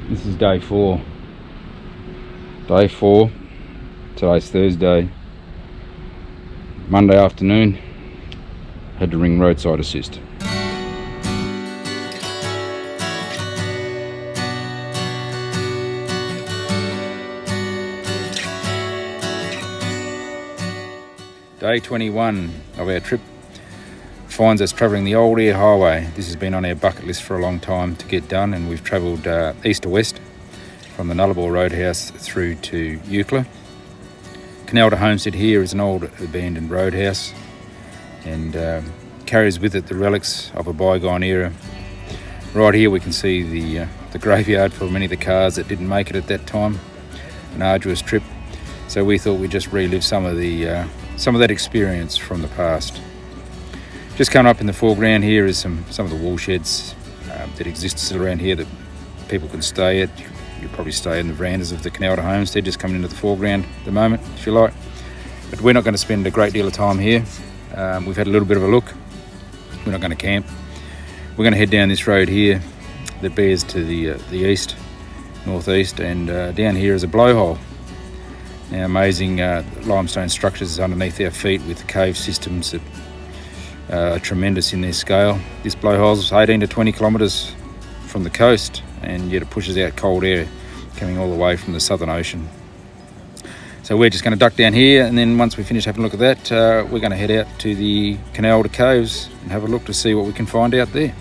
This is day 4. Day 4. Today's Thursday. Monday afternoon. Had to ring roadside assist. Day 21 of our trip finds us travelling the Old Eyre Highway. This has been on our bucket list for a long time to get done, and we've travelled east to west from the Nullarbor Roadhouse through to Eucla. Canalda Homestead here is an old abandoned roadhouse and carries with it the relics of a bygone era. Right here we can see the graveyard for many of the cars that didn't make it at that time. An arduous trip, so we thought we'd just relive some of that experience from the past. Just coming up in the foreground here is some of the wool sheds that exist still around here that people can stay at. You'll probably stay in the verandas of the Canalda Homestead, just coming into the foreground at the moment, if you like. But we're not going to spend a great deal of time here. We've had a little bit of a look. We're not going to camp. We're going to head down this road here that bears to the east, northeast, and down here is a blowhole. Now, amazing limestone structures underneath our feet with cave systems that are tremendous in their scale. This blowhole is 18 to 20 kilometres from the coast, and yet it pushes out cold air coming all the way from the Southern Ocean. So we're just going to duck down here, and then once we finish having a look at that, we're going to head out to the Canalda Caves and have a look to see what we can find out there.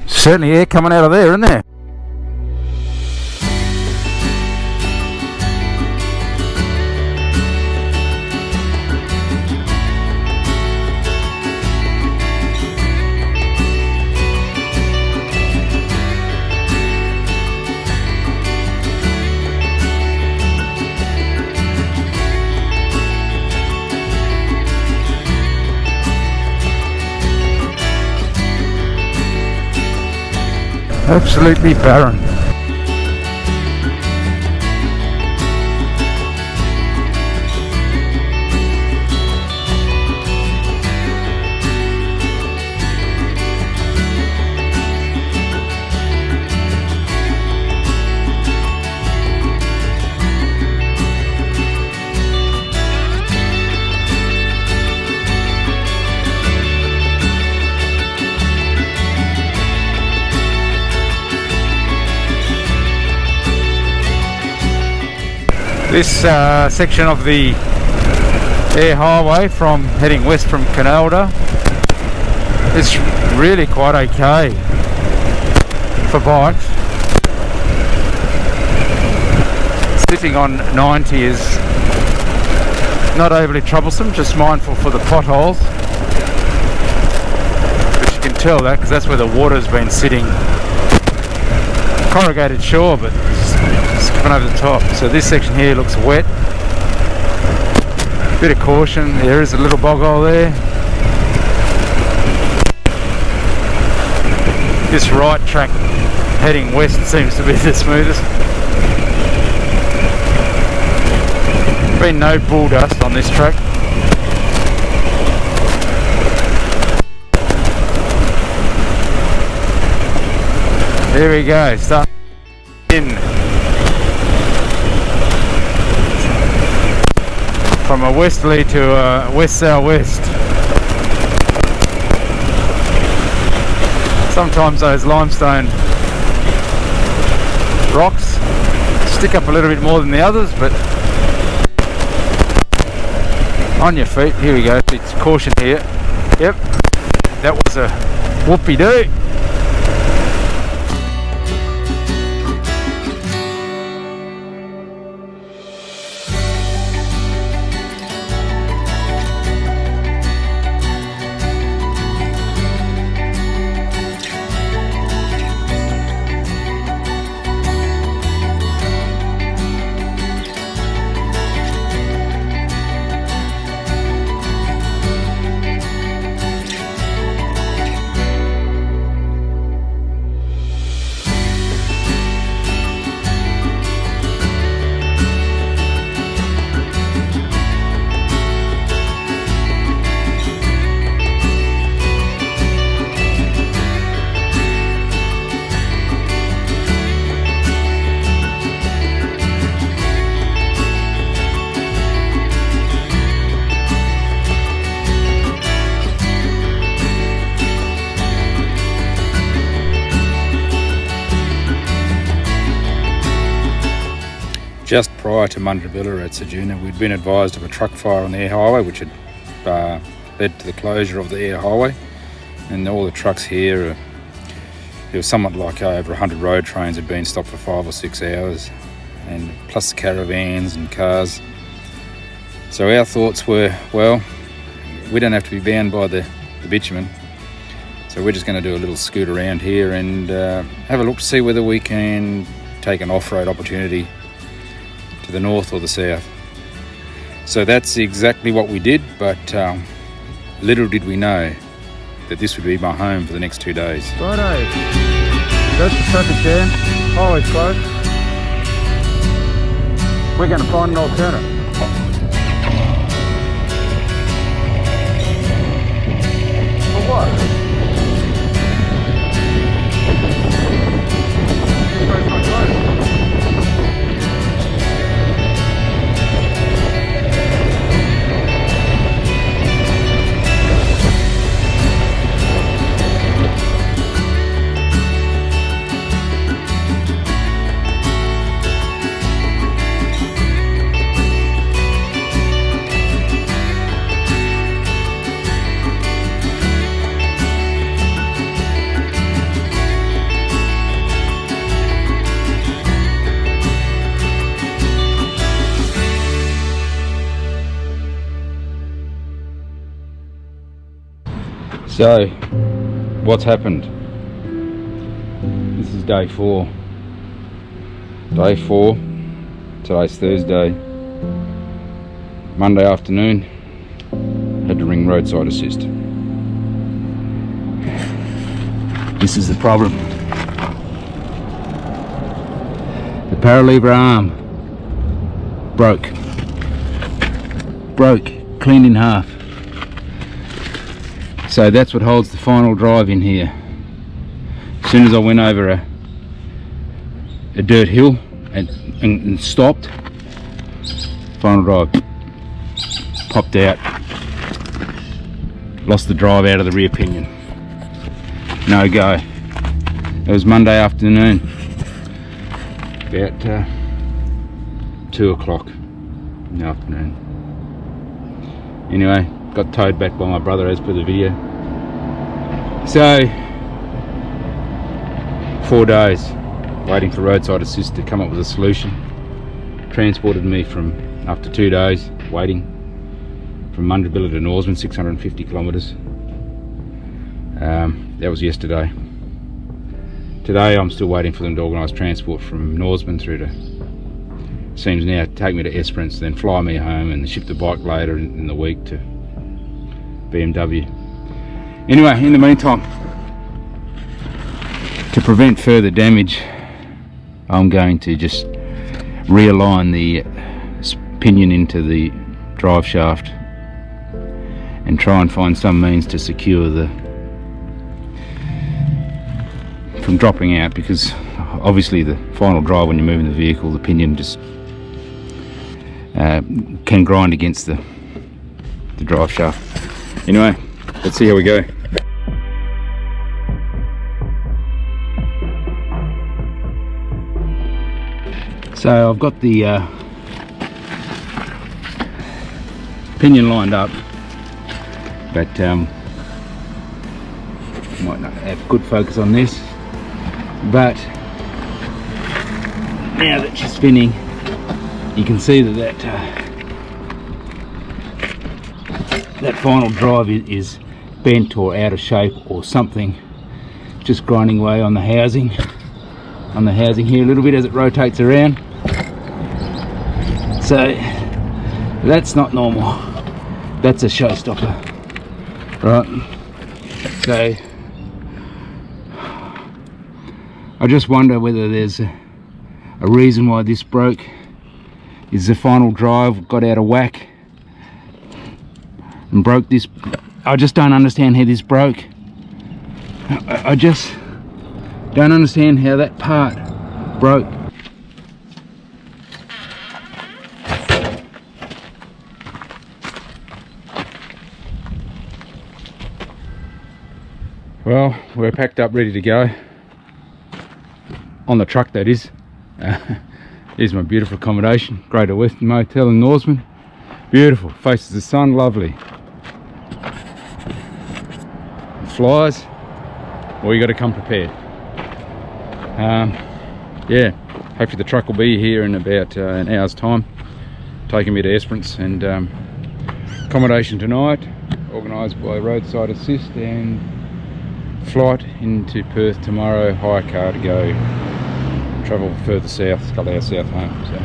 Certainly air coming out of there, isn't there? Absolutely barren. This section of the Eyre Highway from heading west from Canalda is really quite okay for bikes. Sitting on 90 is not overly troublesome, just mindful for the potholes, but you can tell that because that's where the water's been sitting. Corrugated shore, but it's coming over the top. So this section here looks wet. Bit of caution, there is a little bog hole there. This right track heading west seems to be the smoothest. Been no bull dust on this track. There we go, start in from a westerly to a west-southwest. Sometimes those limestone rocks stick up a little bit more than the others, but on your feet, here we go, it's caution here. Yep, that was a whoopie-doo. Just prior to Mundrabilla at Ceduna, we'd been advised of a truck fire on the Eyre Highway, which had led to the closure of the Eyre Highway. And all the trucks here, there was somewhat like over 100 road trains had been stopped for 5 or 6 hours, and plus the caravans and cars. So our thoughts were, well, we don't have to be bound by the bitumen, so we're just going to do a little scoot around here and have a look to see whether we can take an off-road opportunity to the north or the south. So that's exactly what we did, but little did we know that this would be my home for the next 2 days. Righto, that's the traffic jam, highway's closed. We're going to find an alternative. For what? This road's not closed. So, what's happened? This is day 4. Day 4, today's Thursday. Monday afternoon, had to ring roadside assist. This is the problem. The paralever arm broke, clean in half. So that's what holds the final drive in here. As soon as I went over a dirt hill and stopped, final drive popped out. Lost the drive out of the rear pinion. No go. It was Monday afternoon, about 2 o'clock in the afternoon. Anyway, got towed back by my brother as per the video. So 4 days waiting for roadside assist to come up with a solution. Transported me from, after 2 days waiting, from Mundrabilla to Norseman, 650 kilometres. That was yesterday. Today I'm still waiting for them to organise transport from Norseman through to, seems now, take me to Esperance, then fly me home and ship the bike later in the week to BMW. Anyway, in the meantime, to prevent further damage, I'm going to just realign the pinion into the drive shaft and try and find some means to secure from dropping out, because obviously the final drive, when you're moving the vehicle, the pinion just can grind against the drive shaft. Anyway, let's see how we go. So I've got the pinion lined up, but might not have good focus on this. But now that she's spinning, you can see that that final drive is bent or out of shape or something, just grinding away on the housing here a little bit as it rotates around. So that's not normal, that's a showstopper, right? So I just wonder whether there's a reason why this broke. Is the final drive got out of whack and broke this? I just don't understand how this broke. I just don't understand how that part broke. Well, we're packed up, ready to go. On the truck, that is. Here's my beautiful accommodation, Greater Western Motel in Norseman. Beautiful, faces the sun, lovely. Flies, well, you got to come prepared. Yeah, hopefully the truck will be here in about an hour's time, taking me to Esperance. And accommodation tonight, organised by Roadside Assist, and flight into Perth tomorrow, hire car to go travel further south, a couple hours south home. So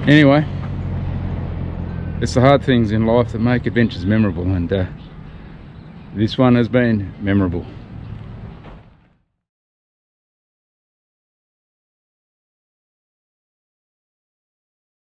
anyway, it's the hard things in life that make adventures memorable, and this one has been memorable.